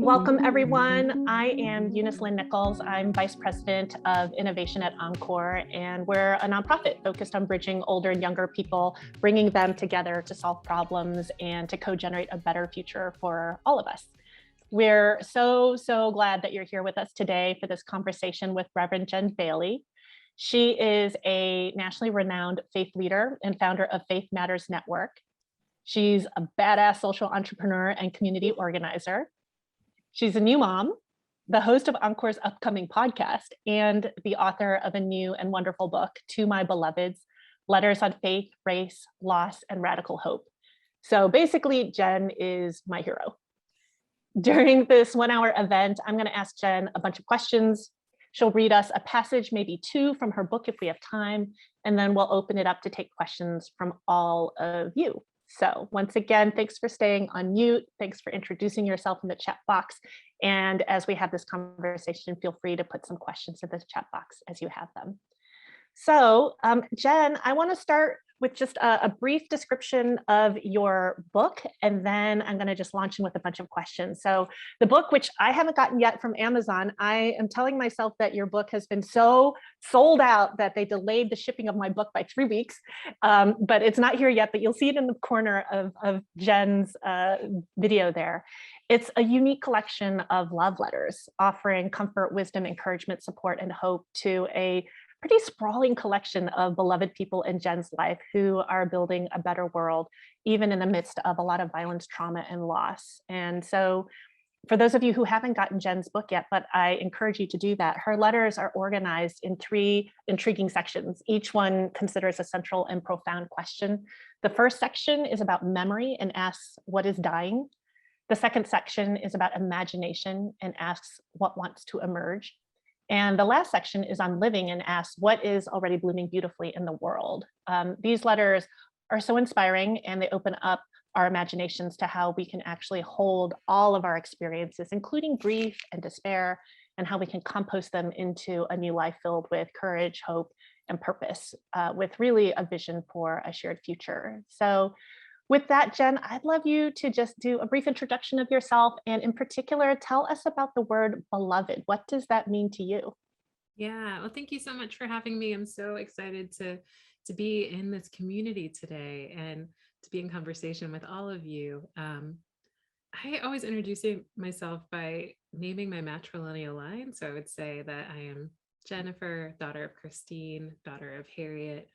Welcome, everyone. I am Eunice Lynn Nichols. I'm Vice President of Innovation at Encore, and we're a nonprofit focused on bridging older and younger people, bringing them together to solve problems and to co-generate a better future for all of us. We're so glad that you're here with us today for this conversation with Reverend Jen Bailey. She is a nationally renowned faith leader and founder of Faith Matters Network. She's a badass social entrepreneur and community organizer. She's a new mom, the host of Encore's upcoming podcast, and the author of a new and wonderful book, To My Beloveds, Letters on Faith, Race, Loss, and Radical Hope. So basically, Jen is my hero. During this 1-hour event, I'm going to ask Jen a bunch of questions. She'll read us a passage, maybe two, from her book if we have time, and then we'll open it up to take questions from all of you. So once again, thanks for staying on mute. Thanks for introducing yourself in the chat box. And as we have this conversation, feel free to put some questions in the chat box as you have them. So Jen, I want to start with just a brief description of your book, and then I'm going to just launch in with a bunch of questions. So the book, which I haven't gotten yet from Amazon, I am telling myself that your book has been so sold out that they delayed the shipping of my book by 3 weeks, but it's not here yet, but you'll see it in the corner of Jen's video there. It's a unique collection of love letters offering comfort, wisdom, encouragement, support, and hope to a pretty sprawling collection of beloved people in Jen's life who are building a better world, even in the midst of a lot of violence, trauma, and loss. And so for those of you who haven't gotten Jen's book yet, but I encourage you to do that, her letters are organized in 3 intriguing sections. Each one considers a central and profound question. The first section is about memory and asks, what is dying? The second section is about imagination and asks, what wants to emerge? And the last section is on living and asks, what is already blooming beautifully in the world? These letters are so inspiring, and they open up our imaginations to how we can actually hold all of our experiences, including grief and despair, and how we can compost them into a new life filled with courage, hope, and purpose, with really a vision for a shared future. So with that, Jen, I'd love you to just do a brief introduction of yourself, and in particular, tell us about the word beloved. What does that mean to you? Yeah, well, thank you so much for having me. I'm so excited to be in this community today and to be in conversation with all of you. I always introduce myself by naming my matrilineal line. So I would say that I am Jennifer, daughter of Christine, daughter of Harriet,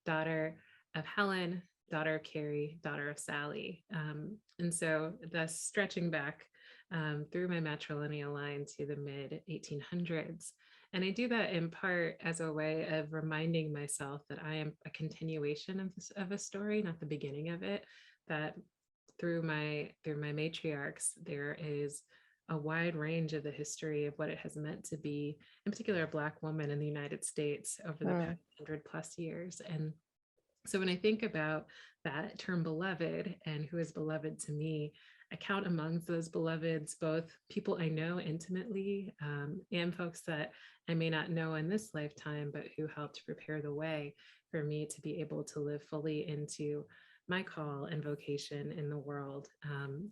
daughter of Helen, daughter of Carrie, daughter of Sally. And so thus stretching back through my matrilineal line to the mid 1800s. And I do that in part as a way of reminding myself that I am a continuation of a story, not the beginning of it, that through my matriarchs, there is a wide range of the history of what it has meant to be, in particular, a Black woman in the United States over the past 100+ years. And so when I think about that term beloved and who is beloved to me, I count amongst those beloveds both people I know intimately and folks that I may not know in this lifetime, but who helped prepare the way for me to be able to live fully into my call and vocation in the world.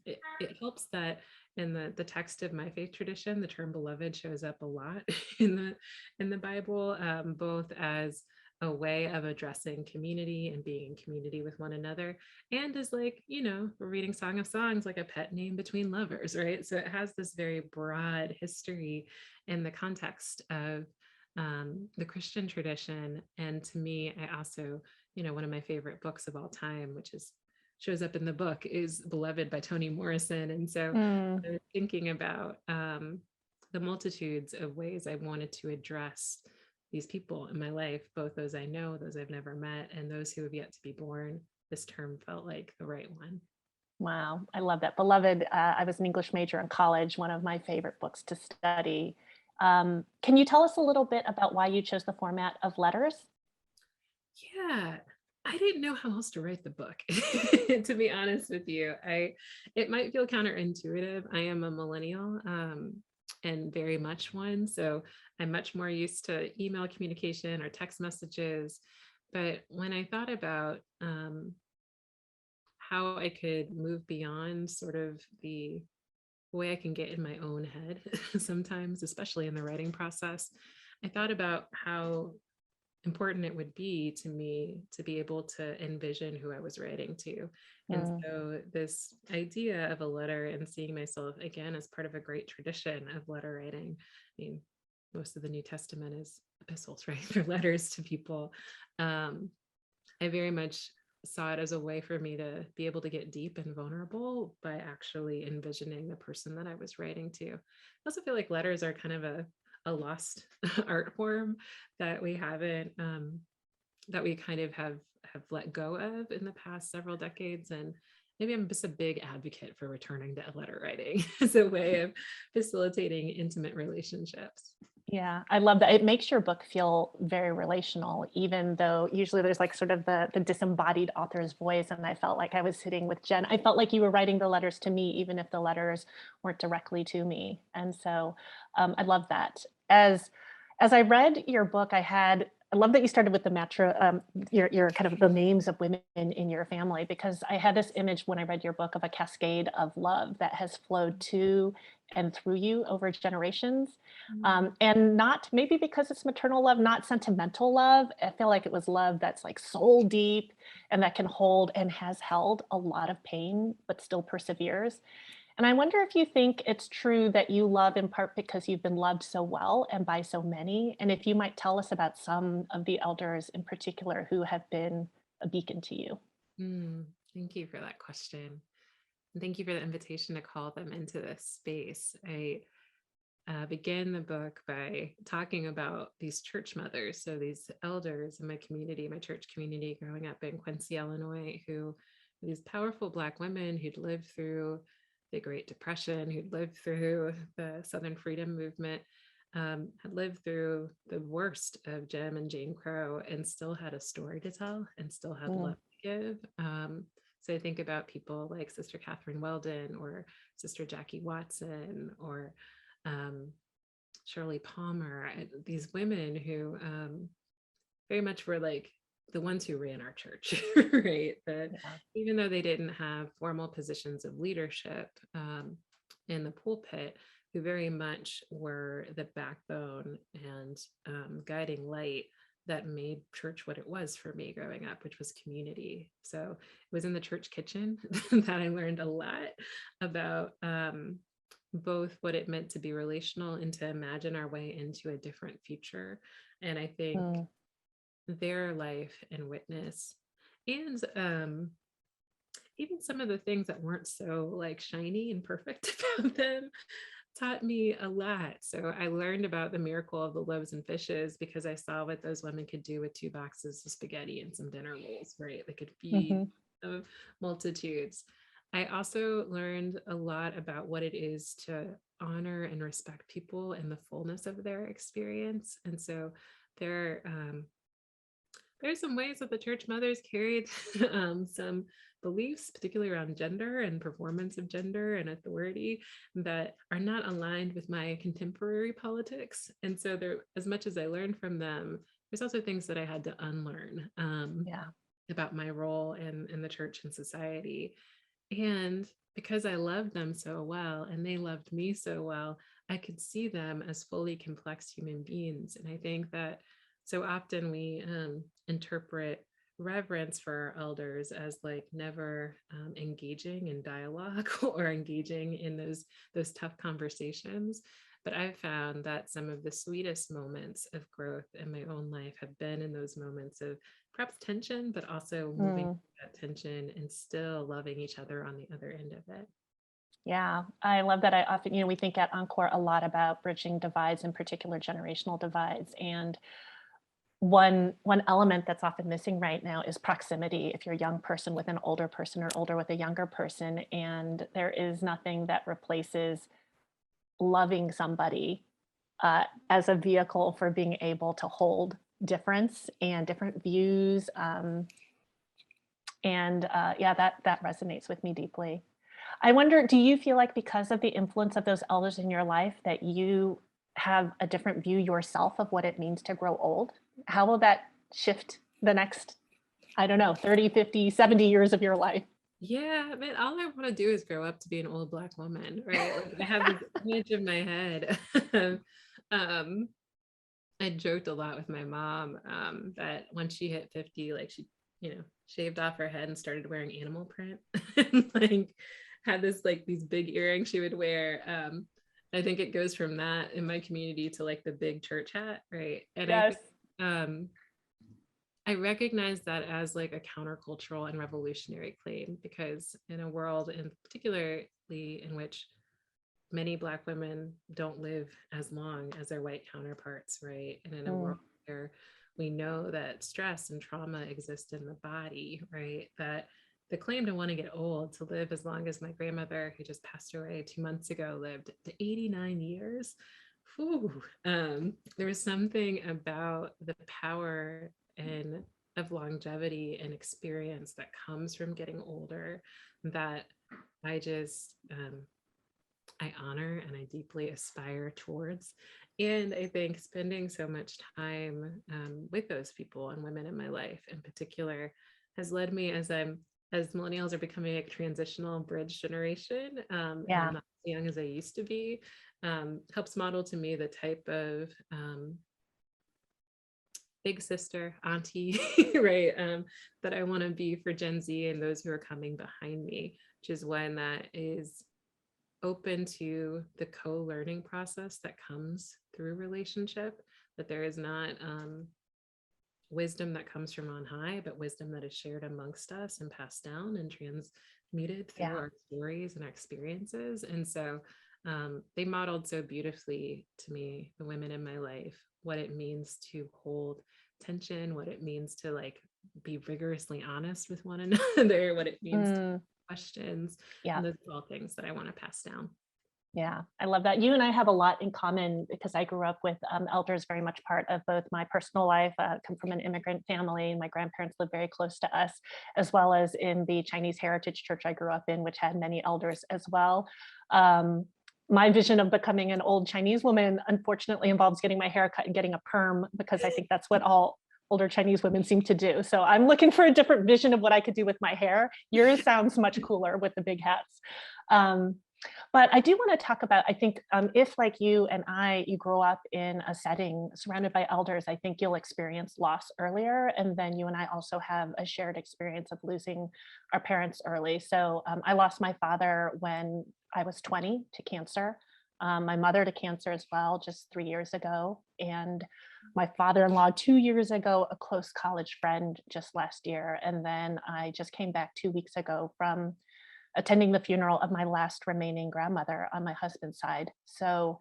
It helps that in the text of my faith tradition, the term beloved shows up a lot in the Bible, both as a way of addressing community and being in community with one another, and as, like, we're reading Song of Songs, like a pet name between lovers, right? So it has this very broad history in the context of the Christian tradition. And to me, I also, one of my favorite books of all time, which shows up in the book, is Beloved by Toni Morrison. And so I was thinking about the multitudes of ways I wanted to address these people in my life, both those I know, those I've never met, and those who have yet to be born. This term felt like the right one. Wow, I love that. Beloved, I was an English major in college, one of my favorite books to study. Can you tell us a little bit about why you chose the format of letters? Yeah, I didn't know how else to write the book, to be honest with you. It might feel counterintuitive. I am a millennial, and very much one. So I'm much more used to email communication or text messages. But when I thought about how I could move beyond sort of the way I can get in my own head sometimes, especially in the writing process. I thought about how important it would be to me to be able to envision who I was writing to. And Mm. so, this idea of a letter and seeing myself again as part of a great tradition of letter writing. I mean, most of the New Testament is epistles, right? They're letters to people. Um, I very much saw it as a way for me to be able to get deep and vulnerable by actually envisioning the person that I was writing to. I also feel like letters are kind of a lost art form that we haven't that we kind of have let go of in the past several decades. And maybe I'm just a big advocate for returning to letter writing as a way of facilitating intimate relationships. Yeah, I love that. It makes your book feel very relational, even though usually there's like sort of the disembodied author's voice. And I felt like I was sitting with Jen. I felt like you were writing the letters to me, even if the letters weren't directly to me. And so I love that. As I read your book, I love that you started with the your kind of the names of women in your family, because I had this image when I read your book of a cascade of love that has flowed to and through you over generations. And not maybe because it's maternal love, not sentimental love. I feel like it was love that's like soul deep and that can hold and has held a lot of pain, but still perseveres. And I wonder if you think it's true that you love in part because you've been loved so well and by so many. And if you might tell us about some of the elders in particular who have been a beacon to you. Mm, thank you for that question. And thank you for the invitation to call them into this space. I began the book by talking about these church mothers. So, these elders in my community, my church community growing up in Quincy, Illinois, who were these powerful Black women who'd lived through the Great Depression, who'd lived through the Southern Freedom Movement, had lived through the worst of Jim and Jane Crow, and still had a story to tell and still had Mm, love to give. So I think about people like Sister Catherine Weldon or Sister Jackie Watson or um, Shirley Palmer, these women who very much were like the ones who ran our church, right? That yeah. even though they didn't have formal positions of leadership in the pulpit, who very much were the backbone and guiding light that made church what it was for me growing up, which was community. So it was in the church kitchen that I learned a lot about both what it meant to be relational and to imagine our way into a different future. And I think Mm, their life and witness, and even some of the things that weren't so like shiny and perfect about them, taught me a lot. So I learned about the miracle of the loaves and fishes because I saw what those women could do with 2 boxes of spaghetti and some dinner rolls, right? They could feed mhm, multitudes. I also learned a lot about what it is to honor and respect people in the fullness of their experience. And so there, there's some ways that the church mothers carried some beliefs, particularly around gender and performance of gender and authority, that are not aligned with my contemporary politics. And so there, as much as I learned from them, there's also things that I had to unlearn yeah. about my role in the church and society. And because I loved them so well and they loved me so well, I could see them as fully complex human beings. And I think that so often we interpret reverence for our elders as like never engaging in dialogue or engaging in those tough conversations. But I've found that some of the sweetest moments of growth in my own life have been in those moments of perhaps tension, but also moving Mm. that tension and still loving each other on the other end of it. Yeah, I love that. I often, we think at Encore a lot about bridging divides, in particular generational divides. And one element that's often missing right now is proximity. If you're a young person with an older person or older with a younger person, and there is nothing that replaces loving somebody as a vehicle for being able to hold difference and different views. And yeah, that resonates with me deeply. I wonder, do you feel like because of the influence of those elders in your life that you have a different view yourself of what it means to grow old? How will that shift the next, I don't know, 30, 50, 70 years of your life? Yeah, but all I want to do is grow up to be an old Black woman, right? Like I have this image in my head. um, I joked a lot with my mom that when she hit 50, like she, shaved off her head and started wearing animal print and like had this like these big earrings she would wear. I think it goes from that in my community to like the big church hat, right? And I Yes. think I recognize that as like a countercultural and revolutionary claim because in a world, in particularly in which many Black women don't live as long as their white counterparts, right? And in a world where we know that stress and trauma exist in the body, right? That the claim to want to get old, to live as long as my grandmother, who just passed away 2 months ago, lived to 89 years. Whew. There was something about the power and of longevity and experience that comes from getting older that I just I honor and I deeply aspire towards. And I think spending so much time with those people and women in my life in particular has led me as millennials are becoming a transitional bridge generation, and Yeah. I'm not as young as I used to be, helps model to me the type of big sister, auntie, right, that I want to be for Gen Z and those who are coming behind me, which is one that is open to the co-learning process that comes through relationship, that there is not wisdom that comes from on high, but wisdom that is shared amongst us and passed down and transmuted through Yeah. our stories and our experiences. And so they modeled so beautifully to me, the women in my life, what it means to hold tension, what it means to like be rigorously honest with one another, what it means to questions. Yeah. And those are all things that I want to pass down. Yeah, I love that. You and I have a lot in common because I grew up with elders, very much part of both my personal life, come from an immigrant family. My grandparents lived very close to us, as well as in the Chinese heritage church I grew up in, which had many elders as well. My vision of becoming an old Chinese woman, unfortunately, involves getting my hair cut and getting a perm because I think that's what all older Chinese women seem to do. So I'm looking for a different vision of what I could do with my hair. Yours sounds much cooler with the big hats. Um, but I do want to talk about, I think if like you and you grow up in a setting surrounded by elders, I think you'll experience loss earlier. And then you and I also have a shared experience of losing our parents early. So I lost my father when I was 20 to cancer, my mother to cancer as well, just 3 years ago. And my father-in-law 2 years ago, a close college friend just last year. And then I just came back 2 weeks ago from attending the funeral of my last remaining grandmother on my husband's side. So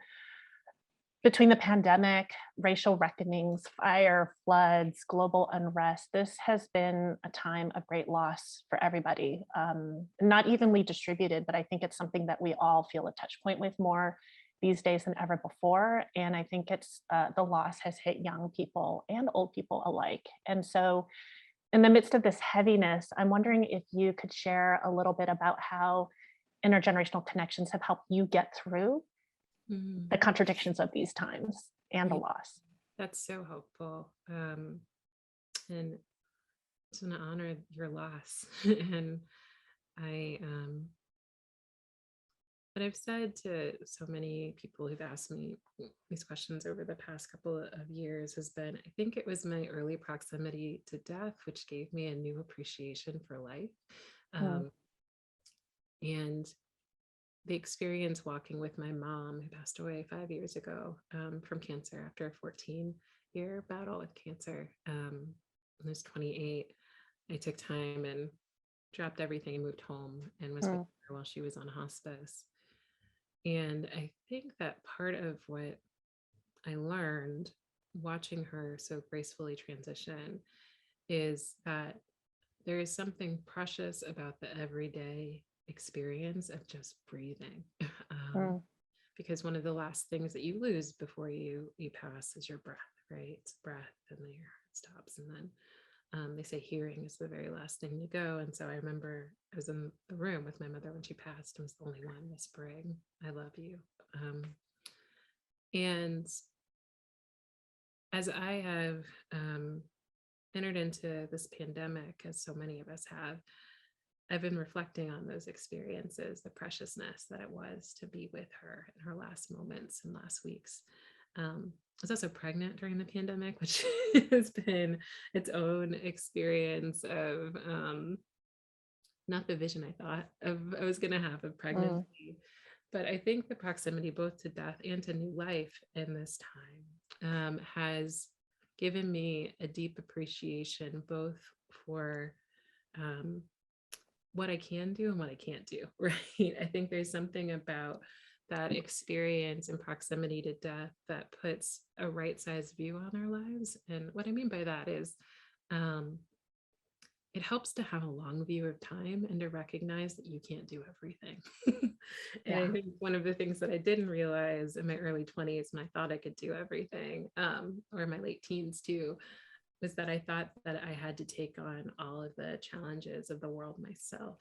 between the pandemic, racial reckonings, fire, floods, global unrest, this has been a time of great loss for everybody. Not evenly distributed, but I think it's something that we all feel a touch point with more these days than ever before. And I think it's the loss has hit young people and old people alike. And so in the midst of this heaviness, I'm wondering if you could share a little bit about how intergenerational connections have helped you get through Mhm. the contradictions of these times and the Yeah, loss. that's so helpful. And it's an honor your loss. And I, what I've said to so many people who've asked me these questions over the past couple of years has been, I think it was my early proximity to death, which gave me a new appreciation for life. Mm, Um, and the experience walking with my mom, who passed away 5 years ago from cancer after a 14-year battle with cancer. When I was 28, I took time and dropped everything and moved home and was with mm, her while she was on hospice. And I think that part of what I learned watching her so gracefully transition is that there is something precious about the everyday experience of just breathing. um, mm, because one of the last things that you lose before you pass is your breath, right? It's breath, and then your heart stops, and then they say hearing is the very last thing to go. And so I remember I was in the room with my mother when she passed. I was the only one whispering, "I love you." Um, and as I have entered into this pandemic, as so many of us have, I've been reflecting on those experiences, the preciousness that it was to be with her in her last moments and last weeks. I was also pregnant during the pandemic, which has been its own experience of not the vision I thought of I was going to have of pregnancy. But I think the proximity both to death and to new life in this time has given me a deep appreciation both for what I can do and what I can't do, right? I think there's something about that experience and proximity to death that puts a right-sized view on our lives. And what I mean by that is um, it helps to have a long view of time and to recognize that you can't do everything. And I think one of the things that I didn't realize in my early 20s when I thought I could do everything, or my late teens too, was that I thought that I had to take on all of the challenges of the world myself.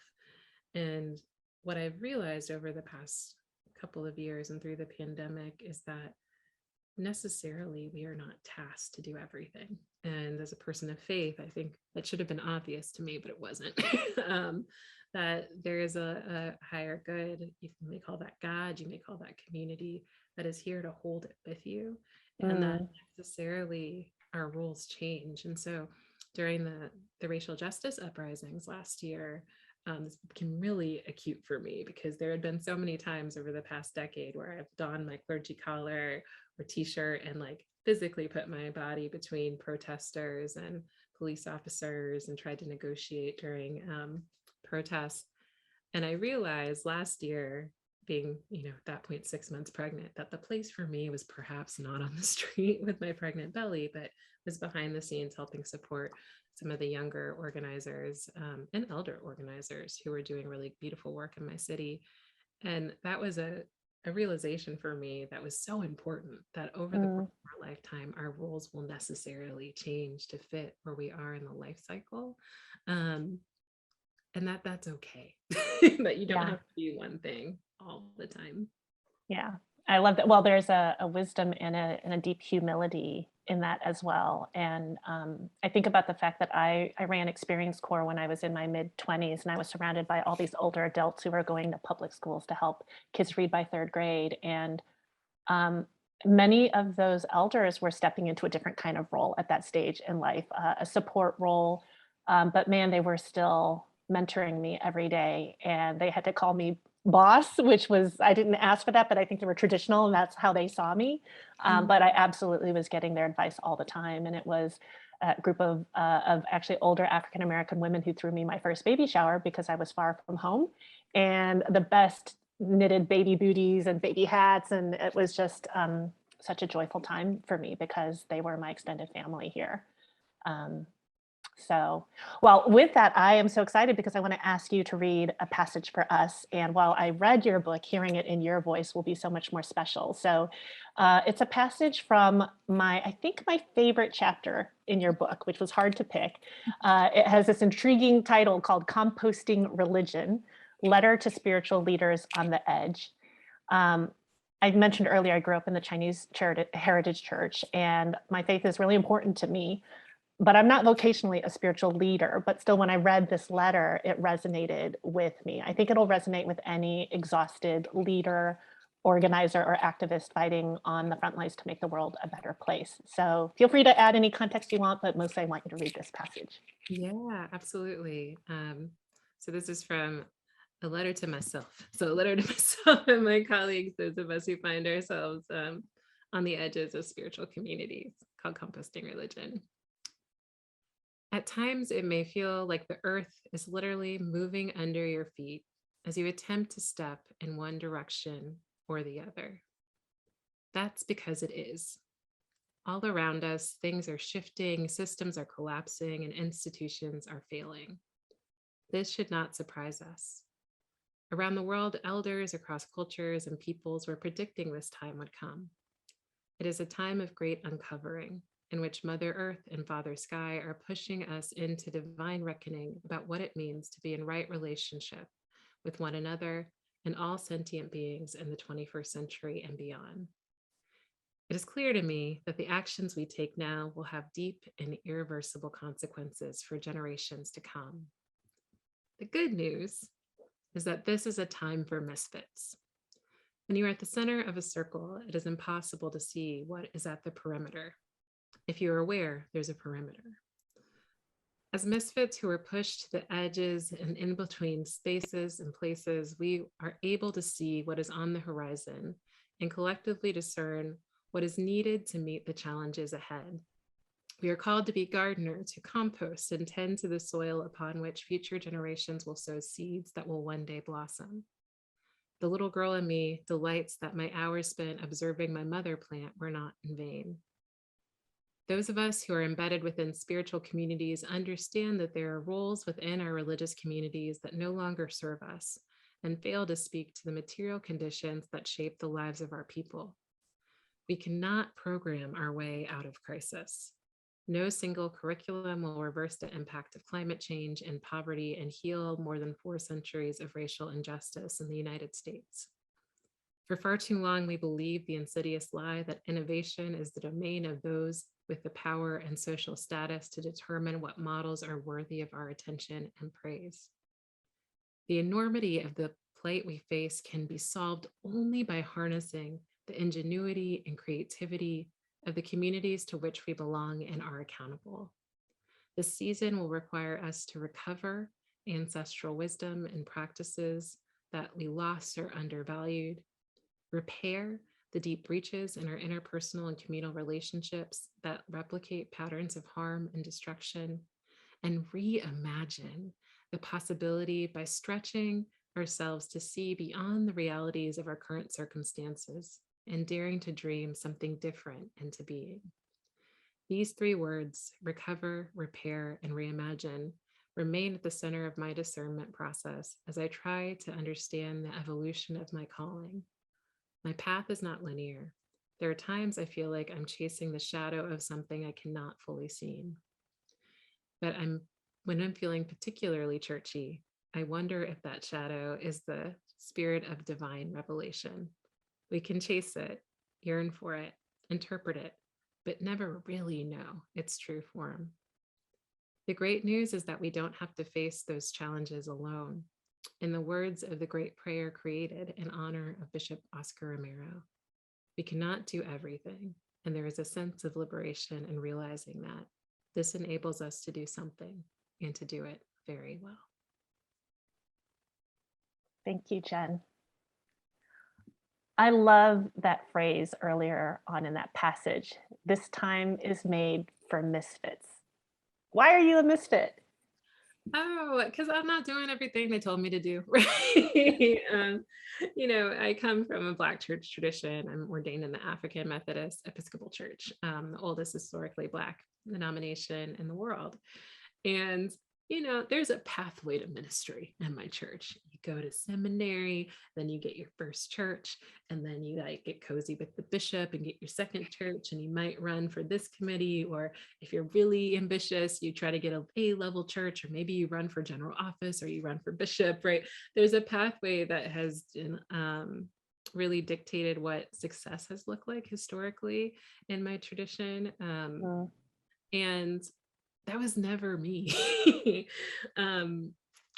And what I've realized over the past couple of years and through the pandemic is that necessarily we are not tasked to do everything. And as a person of faith, I think that should have been obvious to me, but it wasn't. That there is a higher good. You may call that God, you may call that community, that is here to hold it with you. And that necessarily our rules change. And so during the racial justice uprisings last year, this became really acute for me because there had been so many times over the past decade where I've donned my clergy collar or t-shirt and like physically put my body between protesters and police officers and tried to negotiate during protests. And I realized last year, being, at that point 6 months pregnant, that the place for me was perhaps not on the street with my pregnant belly, but was behind the scenes helping support some of the younger organizers and elder organizers who were doing really beautiful work in my city. And that was a realization for me that was so important, that over the course of our lifetime, our roles will necessarily change to fit where we are in the life cycle. And that's okay, that you don't have to do one thing all the time. Yeah, I love that. Well, there's a wisdom and a deep humility in that as well. And I think about the fact that I ran Experience Corps when I was in my mid-20s, and I was surrounded by all these older adults who were going to public schools to help kids read by third grade. And many of those elders were stepping into a different kind of role at that stage in life, a support role. But man, they were still mentoring me every day, and they had to call me boss, which was, I didn't ask for that, but I think they were traditional and that's how they saw me. But I absolutely was getting their advice all the time. And it was a group of actually older African-American women who threw me my first baby shower because I was far from home, and the best knitted baby booties and baby hats. And it was just such a joyful time for me because they were my extended family here. So, well, with that, I am so excited because I want to ask you to read a passage for us. And while I read your book, hearing it in your voice will be so much more special. So it's a passage from I think my favorite chapter in your book, which was hard to pick. It has this intriguing title called Composting Religion, Letter to Spiritual Leaders on the Edge. I mentioned earlier, I grew up in the Chinese Heritage Church, and my faith is really important to me. But I'm not vocationally a spiritual leader, but still when I read this letter, it resonated with me. I think it'll resonate with any exhausted leader, organizer, or activist fighting on the front lines to make the world a better place. So feel free to add any context you want, but mostly I want you to read this passage. Yeah, absolutely. So this is from a letter to myself. So a letter to myself and my colleagues, those of us who find ourselves on the edges of spiritual communities, called Composting Religion. At times, it may feel like the earth is literally moving under your feet as you attempt to step in one direction or the other. That's because it is. All around us, things are shifting, systems are collapsing, and institutions are failing. This should not surprise us. Around the world, elders across cultures and peoples were predicting this time would come. It is a time of great uncovering, in which Mother Earth and Father Sky are pushing us into divine reckoning about what it means to be in right relationship with one another and all sentient beings in the 21st century and beyond. It is clear to me that the actions we take now will have deep and irreversible consequences for generations to come. The good news is that this is a time for misfits. When you are at the center of a circle, it is impossible to see what is at the perimeter. If you are aware, there's a perimeter. As misfits who are pushed to the edges and in between spaces and places, we are able to see what is on the horizon and collectively discern what is needed to meet the challenges ahead. We are called to be gardeners who compost and tend to the soil upon which future generations will sow seeds that will one day blossom. The little girl in me delights that my hours spent observing my mother plant were not in vain. Those of us who are embedded within spiritual communities understand that there are roles within our religious communities that no longer serve us and fail to speak to the material conditions that shape the lives of our people. We cannot program our way out of crisis. No single curriculum will reverse the impact of climate change and poverty and heal more than 4 centuries of racial injustice in the United States. For far too long, we believed the insidious lie that innovation is the domain of those with the power and social status to determine what models are worthy of our attention and praise. The enormity of the plight we face can be solved only by harnessing the ingenuity and creativity of the communities to which we belong and are accountable. This season will require us to recover ancestral wisdom and practices that we lost or undervalued, repair the deep breaches in our interpersonal and communal relationships that replicate patterns of harm and destruction, and reimagine the possibility by stretching ourselves to see beyond the realities of our current circumstances and daring to dream something different into being. These 3 words, recover, repair, and reimagine, remain at the center of my discernment process as I try to understand the evolution of my calling. My path is not linear. There are times I feel like I'm chasing the shadow of something I cannot fully see. But when I'm feeling particularly churchy, I wonder if that shadow is the spirit of divine revelation. We can chase it, yearn for it, interpret it, but never really know its true form. The great news is that we don't have to face those challenges alone. In the words of the great prayer created in honor of Bishop Oscar Romero, we cannot do everything, and there is a sense of liberation in realizing that. This enables us to do something and to do it very well. Thank you, Jen. I love that phrase earlier on in that passage. This time is made for misfits. Why are you a misfit? Oh, because I'm not doing everything they told me to do, right? I come from a Black church tradition. I'm ordained in the African Methodist Episcopal Church, the oldest historically Black denomination in the world. And, there's a pathway to ministry in my church. You go to seminary, then you get your first church, and then you get cozy with the bishop and get your second church, and you might run for this committee, or if you're really ambitious, you try to get a A-level church, or maybe you run for general office, or you run for bishop, right? There's a pathway that has been really dictated what success has looked like historically in my tradition. And that was never me.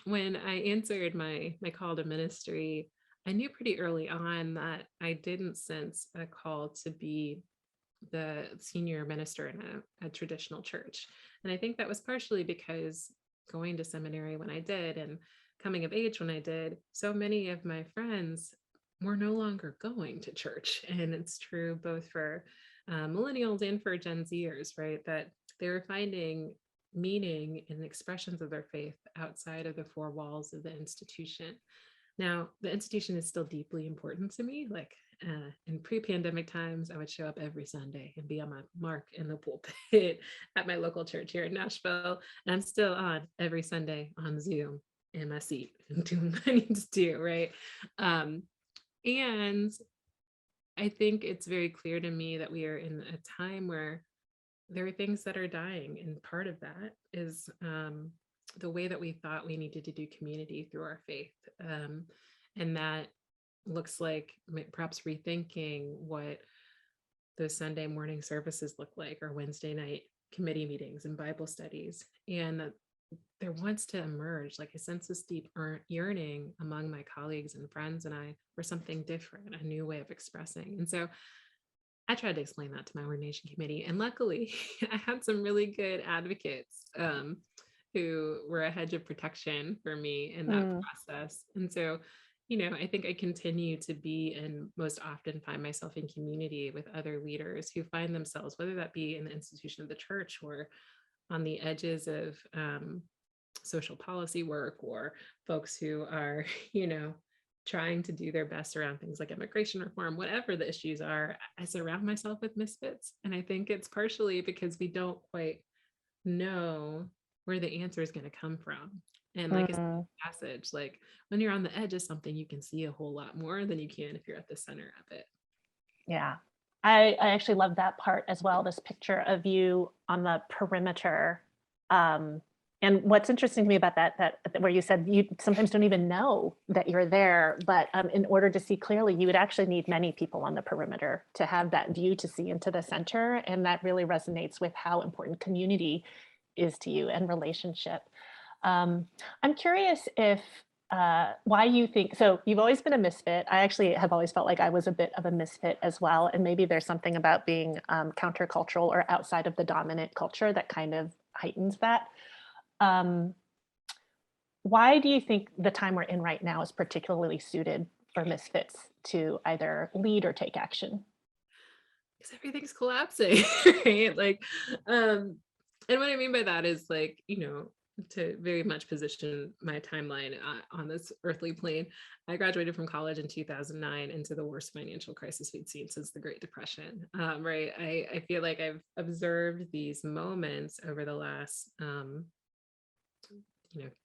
When I answered my call to ministry, I knew pretty early on that I didn't sense a call to be the senior minister in a traditional church. And I think that was partially because going to seminary when I did and coming of age when I did, so many of my friends were no longer going to church. And it's true both for millennials and for Gen Zers, right? That they were finding meaning in expressions of their faith outside of the 4 walls of the institution. Now, the institution is still deeply important to me. Like in pre-pandemic times, I would show up every Sunday and be on my mark in the pulpit at my local church here in Nashville. And I'm still on every Sunday on Zoom in my seat and doing what I need to do, right? And I think it's very clear to me that we are in a time where there are things that are dying. And part of that is the way that we thought we needed to do community through our faith. And that looks like perhaps rethinking what those Sunday morning services look like, or Wednesday night committee meetings and Bible studies. And there wants to emerge like a sense of deep yearning among my colleagues and friends and I for something different, a new way of expressing. And so I tried to explain that to my ordination committee, and luckily, I had some really good advocates who were a hedge of protection for me in that Mm, process. And so, I think I continue to be and most often find myself in community with other leaders who find themselves, whether that be in the institution of the church or on the edges of social policy work, or folks who are, trying to do their best around things like immigration reform, whatever the issues are. I surround myself with misfits. And I think it's partially because we don't quite know where the answer is going to come from. And like a mm. passage, like when you're on the edge of something, you can see a whole lot more than you can if you're at the center of it. Yeah. I actually love that part as well, this picture of you on the perimeter. Um, and what's interesting to me about that where you said you sometimes don't even know that you're there, but in order to see clearly, you would actually need many people on the perimeter to have that view to see into the center. And that really resonates with how important community is to you and relationship. Um, I'm curious if why you think so. You've always been a misfit. I actually have always felt like I was a bit of a misfit as well. And maybe there's something about being countercultural or outside of the dominant culture that kind of heightens that. Um, why do you think the time we're in right now is particularly suited for misfits to either lead or take action? Because everything's collapsing, right? Like, and what I mean by that is like, to very much position my timeline on this earthly plane. I graduated from college in 2009 into the worst financial crisis we'd seen since the Great Depression. Right. I feel like I've observed these moments over the last,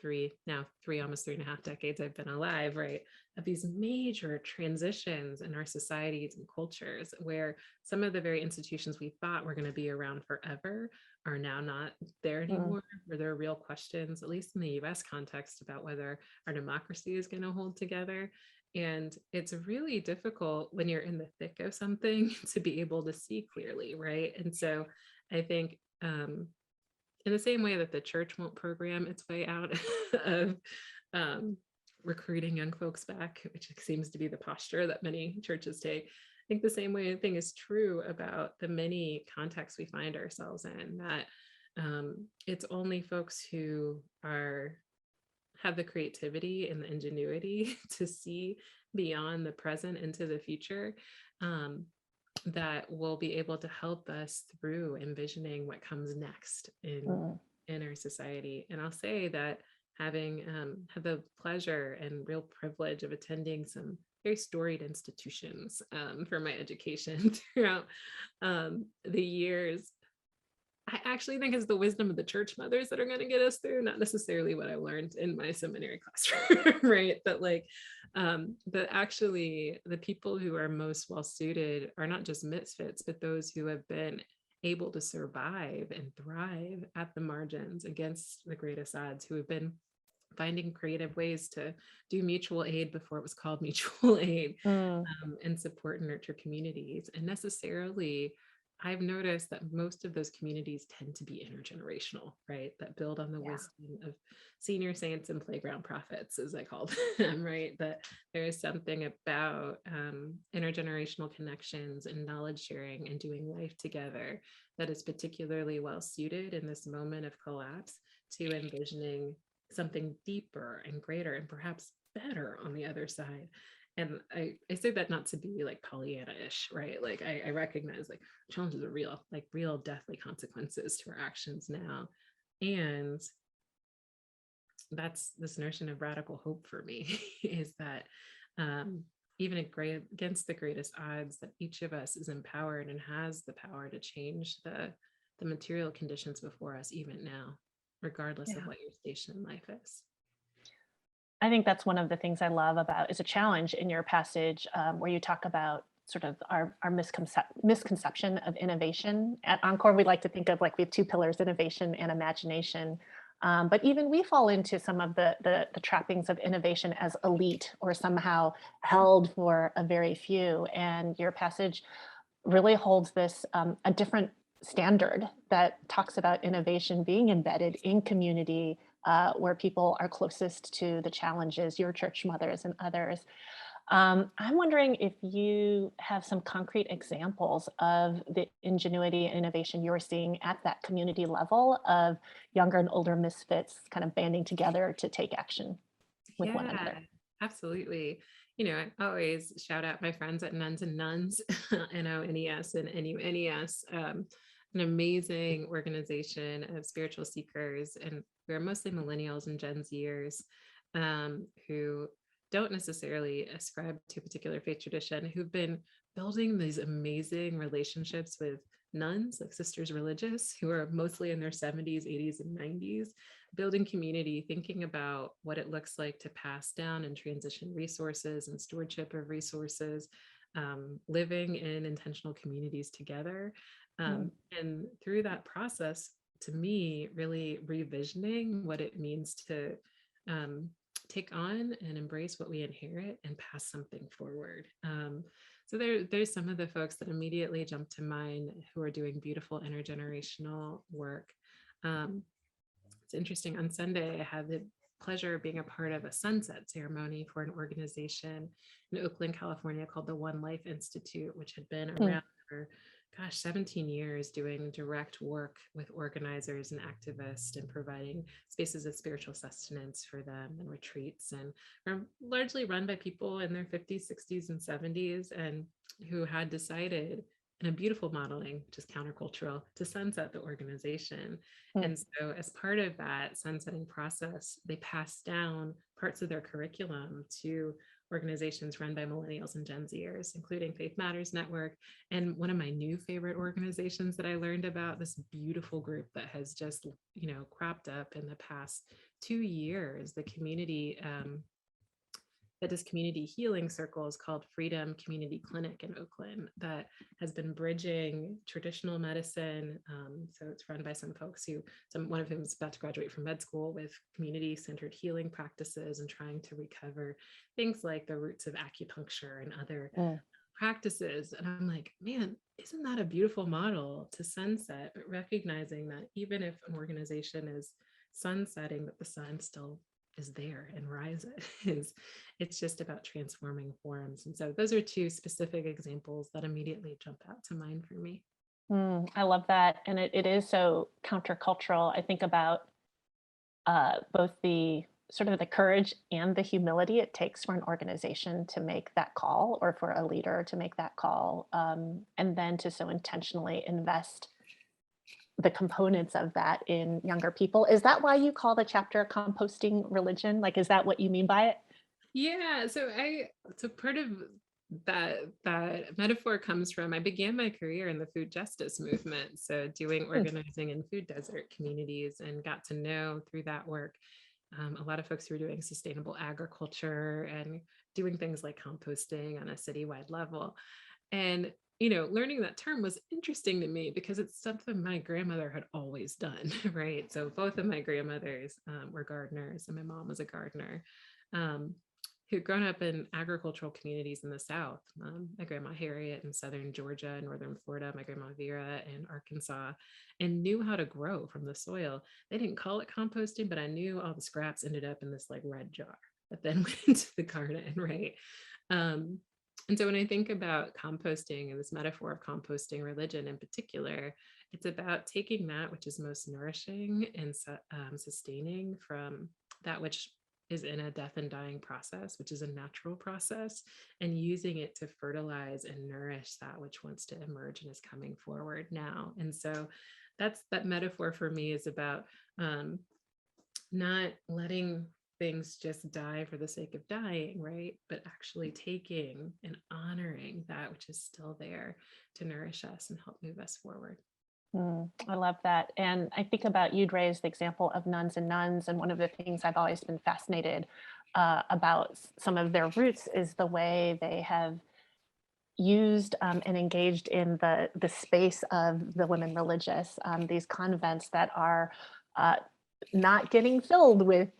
three, almost 3.5 decades I've been alive, right? Of these major transitions in our societies and cultures where some of the very institutions we thought were going to be around forever are now not there Mm, anymore, where there are real questions, at least in the US context, about whether our democracy is going to hold together. And it's really difficult when you're in the thick of something to be able to see clearly, right? And so I think in the same way that the church won't program its way out of um, recruiting young folks back, which seems to be the posture that many churches take. I think the same way thing is true about the many contexts we find ourselves in, that it's only folks who have the creativity and the ingenuity to see beyond the present into the future, um, that will be able to help us through envisioning what comes next mm, in our society. And I'll say that having had the pleasure and real privilege of attending some very storied institutions for my education throughout the years, I actually think it's the wisdom of the church mothers that are going to get us through, not necessarily what I learned in my seminary classroom, right? But like, that actually the people who are most well suited are not just misfits, but those who have been able to survive and thrive at the margins against the greatest odds, who have been finding creative ways to do mutual aid before it was called mutual aid, mm, and support and nurture communities. And necessarily, I've noticed that most of those communities tend to be intergenerational, right? That build on the yeah. wisdom of senior saints and playground prophets, as I call them, right? That there is something about intergenerational connections and knowledge sharing and doing life together that is particularly well suited in this moment of collapse to envisioning something deeper and greater and perhaps better on the other side. And I say that not to be like Pollyanna-ish, right? Like I recognize like challenges are real, like real deathly consequences to our actions now. And that's this notion of radical hope for me is that um, even against the greatest odds, that each of us is empowered and has the power to change the material conditions before us even now, regardless of Yeah. what your station in life is. I think that's one of the things I love about is a challenge in your passage where you talk about sort of our misconception of innovation. At Encore, we like to think of like we have two pillars, innovation and imagination. But even we fall into some of the trappings of innovation as elite or somehow held for a very few. And your passage really holds this a different standard that talks about innovation being embedded in community, where people are closest to the challenges, your church mothers and others. I'm wondering if you have some concrete examples of the ingenuity and innovation you're seeing at that community level of younger and older misfits kind of banding together to take action with one Yeah, another. absolutely. I always shout out my friends at Nuns and Nuns, NONES and NUNES, an amazing organization of spiritual seekers. And we're mostly millennials and Gen Zers who don't necessarily ascribe to a particular faith tradition, who've been building these amazing relationships with nuns, like sisters religious, who are mostly in their 70s, 80s, and 90s, building community, thinking about what it looks like to pass down and transition resources and stewardship of resources, living in intentional communities together. Mm, And through that process, to me, really revisioning what it means to take on and embrace what we inherit and pass something forward. So there's some of the folks that immediately jump to mind who are doing beautiful intergenerational work. Um, it's interesting. On Sunday, I had the pleasure of being a part of a sunset ceremony for an organization in Oakland, California called the One Life Institute, which had been mm, around for, 17 years doing direct work with organizers and activists and providing spaces of spiritual sustenance for them and retreats, and are largely run by people in their 50s, 60s, and 70s, and who had decided in a beautiful modeling, which is countercultural, to sunset the organization. mm, And so, as part of that sunsetting process, they passed down parts of their curriculum to organizations run by millennials and Gen Zers, including Faith Matters Network. And one of my new favorite organizations that I learned about, this beautiful group that has just, cropped up in the past 2 years, the community that does community healing circles called Freedom Community Clinic in Oakland, that has been bridging traditional medicine. So it's run by some folks one of whom is about to graduate from med school, with community-centered healing practices and trying to recover things like the roots of acupuncture and other mm. practices. And I'm like, man, isn't that a beautiful model to sunset, but recognizing that even if an organization is sunsetting, that the sun still is there and rises. It's just about transforming forms. And so those are two specific examples that immediately jump out to mind for me. I love that. And it is so countercultural. I think about both the sort of the courage and the humility it takes for an organization to make that call, or for a leader to make that call, and then to so intentionally invest the components of that in younger people. Is that why you call the chapter composting religion? Like, is that what you mean by it? Yeah, so part of that metaphor comes from, I began my career in the food justice movement, so doing Hmm. organizing in food desert communities, and got to know through that work a lot of folks who are doing sustainable agriculture and doing things like composting on a citywide level. And learning that term was interesting to me because it's something my grandmother had always done, right? So both of my grandmothers were gardeners, and my mom was a gardener. Um, who'd grown up in agricultural communities in the South. My grandma Harriet in Southern Georgia, Northern Florida, my grandma Vera in Arkansas, and knew how to grow from the soil. They didn't call it composting, but I knew all the scraps ended up in this like red jar that then went into the garden, right? Um, and so when I think about composting and this metaphor of composting religion in particular, it's about taking that which is most nourishing and sustaining from that which is in a death and dying process, which is a natural process, and using it to fertilize and nourish that which wants to emerge and is coming forward now. And so that metaphor for me is about not letting things just die for the sake of dying, right? But actually taking and honoring that which is still there to nourish us and help move us forward. I love that. And I think about, you'd raised the example of nuns and nuns. And one of the things I've always been fascinated about some of their roots is the way they have used and engaged in the space of the women religious, these convents that are uh, not getting filled with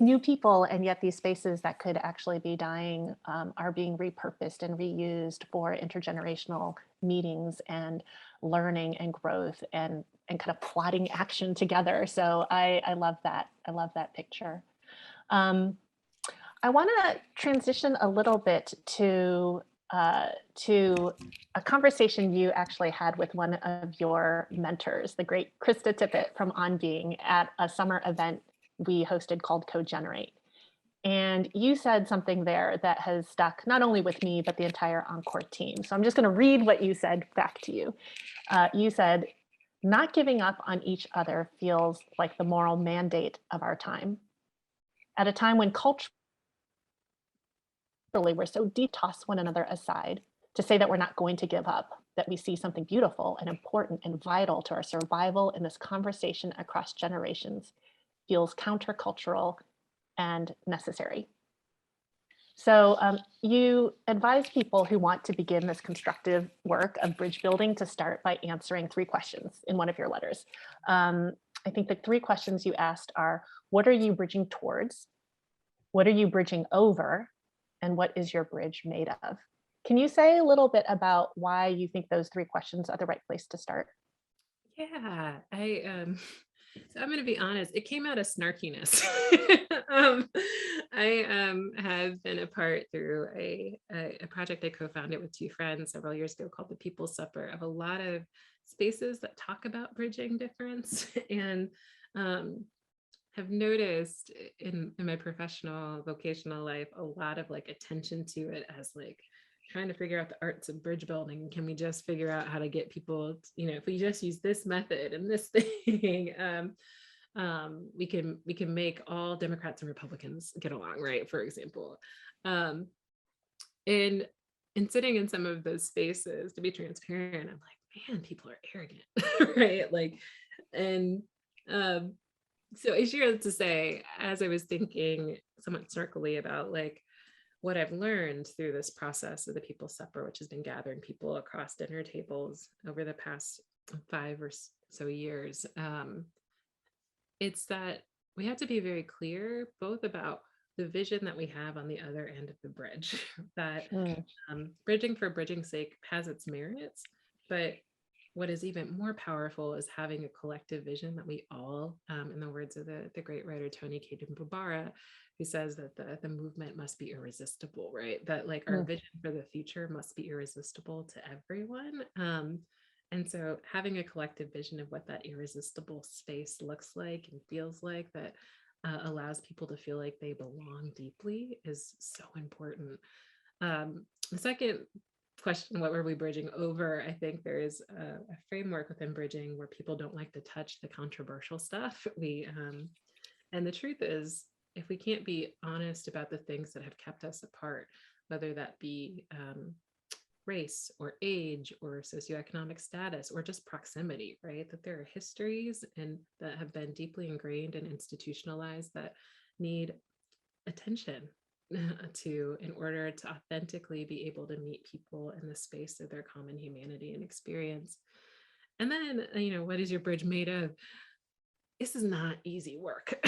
new people, and yet these spaces that could actually be dying are being repurposed and reused for intergenerational meetings and learning and growth and and kind of plotting action together. So I love that. I love that picture. Um, I want to transition a little bit to a conversation you actually had with one of your mentors, the great Krista Tippett from On Being, at a summer event we hosted called Co-Generate. And you said something there that has stuck not only with me, but the entire Encore team. So I'm just going to read what you said back to you. You said, not giving up on each other feels like the moral mandate of our time. At a time when culturally we're so deep, toss one another aside to say that we're not going to give up, that we see something beautiful and important and vital to our survival in this conversation across generations feels countercultural and necessary. So you advise people who want to begin this constructive work of bridge building to start by answering 3 questions in one of your letters. I think the 3 questions you asked are, what are you bridging towards? What are you bridging over? And what is your bridge made of? Can you say a little bit about why you think those 3 questions are the right place to start? Yeah, so I'm going to be honest, it came out of snarkiness. I have been a part through a project I co-founded with 2 friends several years ago called the People's Supper, of a lot of spaces that talk about bridging difference, and have noticed in my professional vocational life a lot of like attention to it as like trying to figure out the arts of bridge building. Can we just figure out how to get people, if we just use this method and this thing, we can make all Democrats and Republicans get along, right? For example, and sitting in some of those spaces, to be transparent, I'm like, man, people are arrogant, right? Like, and so I share that to say, as I was thinking somewhat snarkily about like what I've learned through this process of the People's Supper, which has been gathering people across dinner tables over the past 5 or so years, it's that we have to be very clear both about the vision that we have on the other end of the bridge, that bridging for bridging's sake has its merits, but what is even more powerful is having a collective vision that we all, in the words of the great writer Toni Cade Bambara, who says that the movement must be irresistible, right? That like our vision for the future must be irresistible to everyone. And so having a collective vision of what that irresistible space looks like and feels like, that allows people to feel like they belong deeply, is so important. The second question, what were we bridging over? I think there is a framework within bridging where people don't like to touch the controversial stuff. And the truth is, if we can't be honest about the things that have kept us apart, whether that be race or age or socioeconomic status or just proximity, right? That there are histories and that have been deeply ingrained and institutionalized that need attention to, in order to authentically be able to meet people in the space of their common humanity and experience. And then, what is your bridge made of? This is not easy work,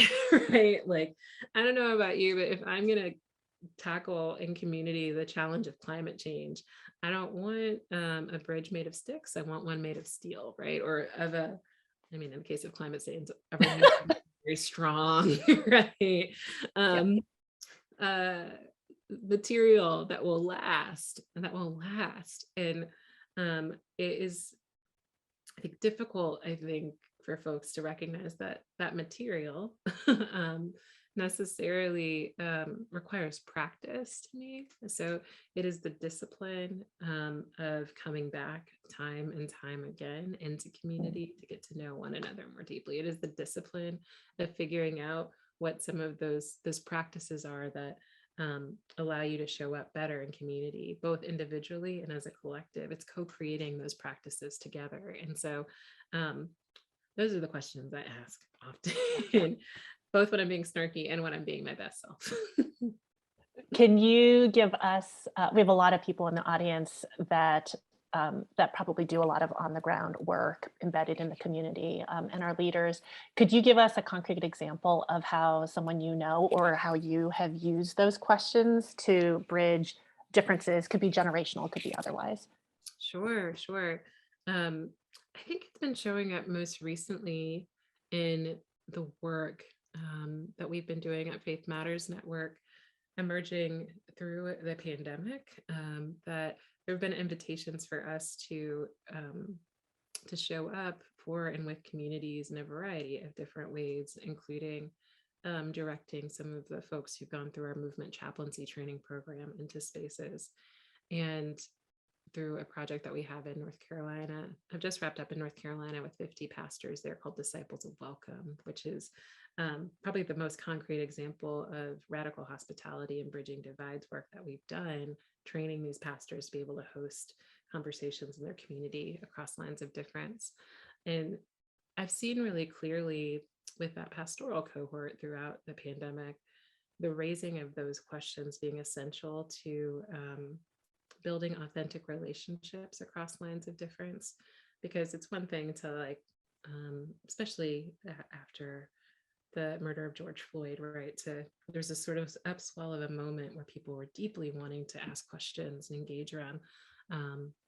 right? Like, I don't know about you, but if I'm going to tackle in community the challenge of climate change, I don't want a bridge made of sticks. I want one made of steel, right? Or of in the case of climate change, very strong, right? Material that will last. And it is, I think, difficult, for folks to recognize that material necessarily requires practice to me. So it is the discipline of coming back time and time again into community to get to know one another more deeply. It is the discipline of figuring out what some of those practices are that allow you to show up better in community, both individually and as a collective. It's co-creating those practices together. And so those are the questions I ask often, both when I'm being snarky and when I'm being my best self. Can you give us, we have a lot of people in the audience that probably do a lot of on the ground work embedded in the community, and our leaders. Could you give us a concrete example of how someone or how you have used those questions to bridge differences? Could be generational, could be otherwise. Sure. I think it's been showing up most recently in the work that we've been doing at Faith Matters Network, emerging through the pandemic. That there have been invitations for us to show up for and with communities in a variety of different ways, including directing some of the folks who've gone through our movement chaplaincy training program into spaces. And through a project that we have in North Carolina. I've just wrapped up in North Carolina with 50 pastors. They're called Disciples of Welcome, which is probably the most concrete example of radical hospitality and bridging divides work that we've done, training these pastors to be able to host conversations in their community across lines of difference. And I've seen really clearly with that pastoral cohort throughout the pandemic, the raising of those questions being essential to building authentic relationships across lines of difference. Because it's one thing to like, especially after the murder of George Floyd, right? There's a sort of upswell of a moment where people were deeply wanting to ask questions and engage around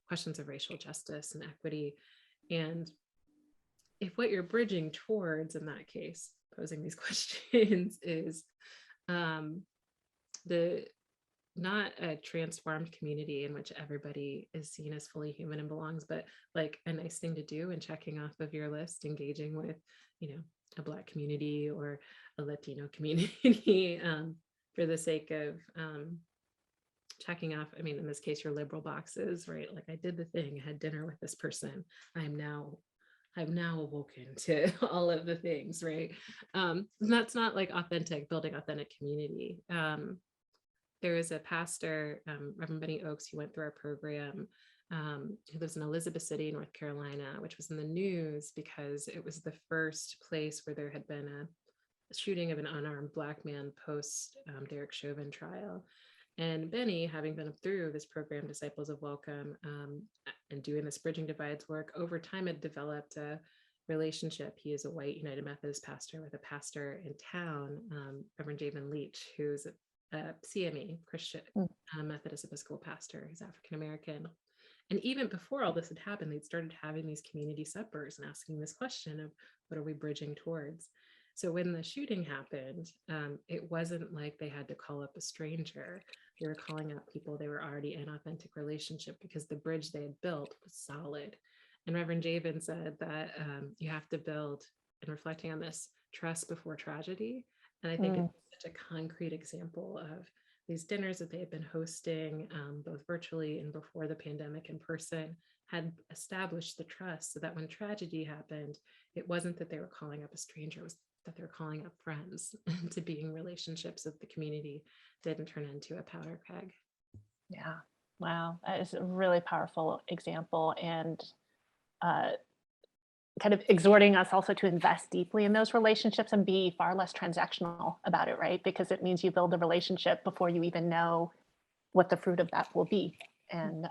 questions of racial justice and equity. And if what you're bridging towards in that case, posing these questions, is the not a transformed community in which everybody is seen as fully human and belongs, but like a nice thing to do and checking off of your list, engaging with, a Black community or a Latino community for the sake of checking off, I mean, in this case, your liberal boxes, right? Like I did the thing, I had dinner with this person. I've now awoken to all of the things, right? That's not like building authentic community. There is a pastor, Reverend Benny Oakes, who went through our program, who lives in Elizabeth City, North Carolina, which was in the news because it was the first place where there had been a shooting of an unarmed Black man post Derek Chauvin trial. And Benny, having been through this program, Disciples of Welcome, and doing this bridging divides work, over time had developed a relationship. He is a white United Methodist pastor with a pastor in town, Reverend Javen Leach, who's a CME, Christian Methodist Episcopal pastor. He's African American. And even before all this had happened, they'd started having these community suppers and asking this question of what are we bridging towards? So when the shooting happened, it wasn't like they had to call up a stranger. They were calling up people they were already in authentic relationship because the bridge they had built was solid. And Reverend Javen said that you have to build, and reflecting on this, trust before tragedy. And I think it's such a concrete example of these dinners that they had been hosting, both virtually and before the pandemic in person, had established the trust so that when tragedy happened, it wasn't that they were calling up a stranger, it was that they were calling up friends to being relationships of the community didn't turn into a powder keg. Yeah. Wow. That is a really powerful example, and kind of exhorting us also to invest deeply in those relationships and be far less transactional about it, right? Because it means you build a relationship before you even know what the fruit of that will be. And